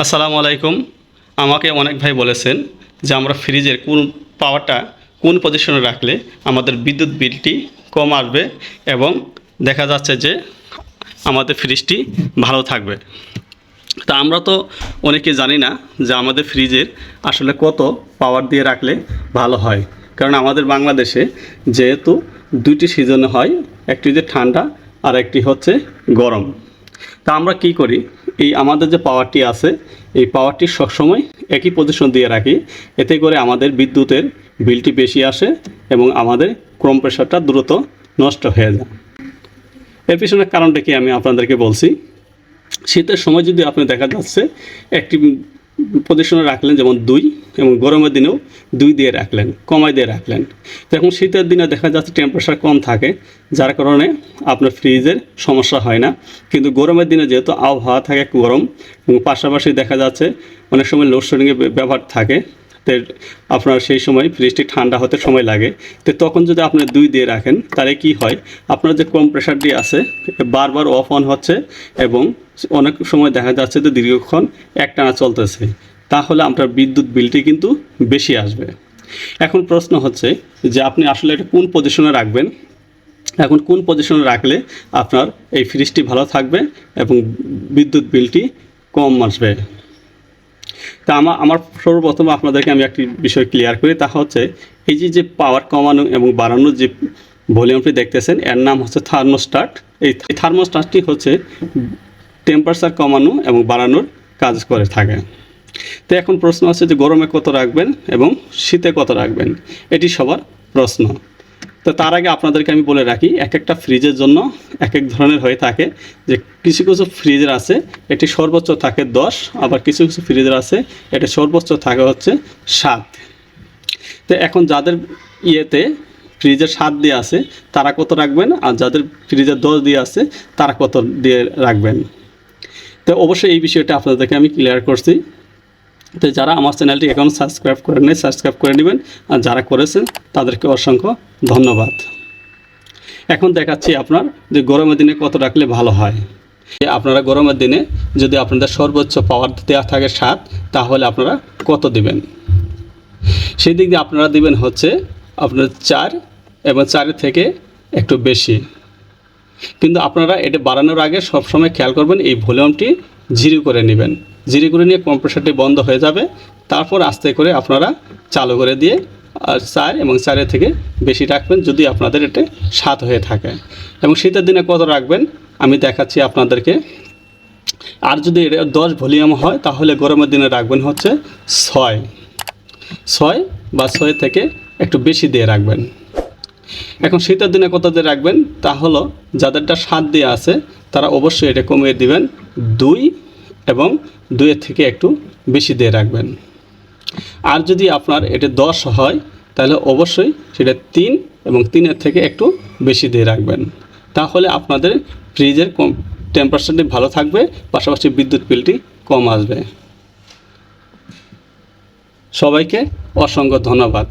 আসসালামু আলাইকুম। আমাকে অনেক ভাই বলেছেন যে আমরা ফ্রিজের কোন পাওয়ারটা কোন পজিশনে রাখলে আমাদের বিদ্যুৎ বিলটি কম আসবে এবং দেখা যাচ্ছে যে আমাদের ফ্রিজটি ভালো থাকবে। তা আমরা তো অনেকে জানি না যে আমাদের ফ্রিজের আসলে কত পাওয়ার দিয়ে রাখলে ভালো হয়, কারণ আমাদের বাংলাদেশে যেহেতু দুইটি সিজনে হয়, একটি যে ঠান্ডা আর একটি হচ্ছে গরম। তা আমরা কি করি, এই আমাদের যে পাওয়ারটি আছে এই পাওয়ারটি সবসময় একই পজিশন দিয়ে রাখি, এতে করে আমাদের বিদ্যুতের বিলটি বেশি আসে এবং আমাদের কম্প্রেসারটা দ্রুত নষ্ট হয়ে যায়। এর পিছনের কারণটা কি আমি আপনাদেরকে বলছি। শীতের সময় যদি আপনি দেখা যাচ্ছে একটি পজিশনে রাখলেন, যেমন 2, এবং গরমের দিনেও 2 দিয়ে রাখলেন, কমাই দিয়ে রাখলেন, তো এখন শীতের দিনে দেখা যাচ্ছে টেম্পারেচার কম থাকে, যার কারণে আপনার ফ্রিজের সমস্যা হয় না। কিন্তু গরমের দিনে যেহেতু আবহাওয়া থাকে গরম এবং পাশাপাশি দেখা যাচ্ছে অনেক সময় লোডশেডিংয়ের ব্যবহার থাকে, তো আপনার সেই সময় ফ্রিজটি ঠান্ডা হতে সময় লাগে। তো তখন যদি আপনি 2 দিয়ে রাখেন তাহলে কি হয়, আপনার যে কম্প্রেসারটি আছে বারবার অফ অন হচ্ছে এবং অনেক সময় দেখা যাচ্ছে যে দীর্ঘক্ষণ একটানা চলতেছে, তাহলে আপনার বিদ্যুৎ বিলটি কিন্তু বেশি আসবে। এখন প্রশ্ন হচ্ছে যে আপনি আসলে এটা কোন পজিশনে রাখবেন। এখন কোন পজিশনে রাখলে আপনার এই ফ্রিজটি ভালো থাকবে এবং বিদ্যুৎ বিলটি কম আসবে। তা আমার সর্বপ্রথম আপনাদেরকে আমি একটি বিষয় ক্লিয়ার করি, তা হচ্ছে এই যে পাওয়ার কমানো এবং বাড়ানোর যে ভলিউমটি দেখতেছেন, এর নাম হচ্ছে থার্মোস্টাট। এই থার্মোস্টাটটি হচ্ছে টেম্পারেচার কমানো এবং বাড়ানোর কাজ করে থাকে। তো এখন প্রশ্ন হচ্ছে যে গরমে কত রাখবেন এবং শীতে কত রাখবেন, এটি সবার প্রশ্ন। তো তার আগে আপনাদেরকে আমি বলে রাখি, এক একটা ফ্রিজের জন্য এক এক ধরনের হয়ে থাকে। যে কিছু কিছু ফ্রিজের আছে এটি সর্বোচ্চ থাকে 10, আবার কিছু কিছু ফ্রিজের আছে এটি সর্বোচ্চ থাকে হচ্ছে 7। তো এখন যাদের ইয়েতে ফ্রিজের 7 দিয়ে আছে তারা কত রাখবেন, আর যাদের ফ্রিজের 10 দিয়ে আছে তারা কত দিয়ে রাখবেন। তো অবশ্যই এই বিষয়টা আপনাদেরকে আমি ক্লিয়ার করছি। তো যারা আমার চ্যানেলটি এখনও সাবস্ক্রাইব করেন নাই, সাবস্ক্রাইব করে নেবেন, আর যারা করেছেন তাদেরকে অসংখ্য ধন্যবাদ। এখন দেখাচ্ছি আপনার যে গরমের দিনে কত রাখলে ভালো হয়। আপনারা গরমের দিনে যদি আপনাদের সর্বোচ্চ পাওয়ার দেওয়া থাকে 7, তাহলে আপনারা কত দিবেন। সেই দিক দিয়ে আপনারা দিবেন হচ্ছে আপনার 4 এবং 4 থেকে একটু বেশি। কিন্তু আপনারা এটা বাড়ানোর আগে সবসময় খেয়াল করবেন এই ভলিউমটি 0 করে নেবেন। 0 করে নিয়ে কম্প্রেসারটি বন্ধ হয়ে যাবে, তারপর আস্তে করে আপনারা চালু করে দিয়ে আর 4 এবং 4 থেকে বেশি রাখবেন যদি আপনাদের এটা 7 হয়ে থাকে। এবং শীতের দিনে কত রাখবেন আমি দেখাচ্ছি আপনাদেরকে। আর যদি এটা 10 ভলিউম হয় তাহলে গরমের দিনে রাখবেন হচ্ছে 6 বা 6 থেকে একটু বেশি দিয়ে রাখবেন। এখন শীতের দিনে কত দিয়ে রাখবেন, তা হলো যাদেরটা 7 দিয়ে আছে তারা অবশ্যই এটা কমিয়ে দিবেন 2 এবং 2 থেকে একটু বেশি দিয়ে রাখবেন। আর যদি আপনার এটা 10 হয় তাহলে অবশ্যই সেটা 3 এবং 3 থেকে একটু বেশি দিয়ে রাখবেন। তাহলে আপনাদের ফ্রিজের টেম্পারেচারটি ভালো থাকবে, পাশাপাশি বিদ্যুৎ বিলটি কম আসবে। সবাইকে অসংখ্য ধন্যবাদ।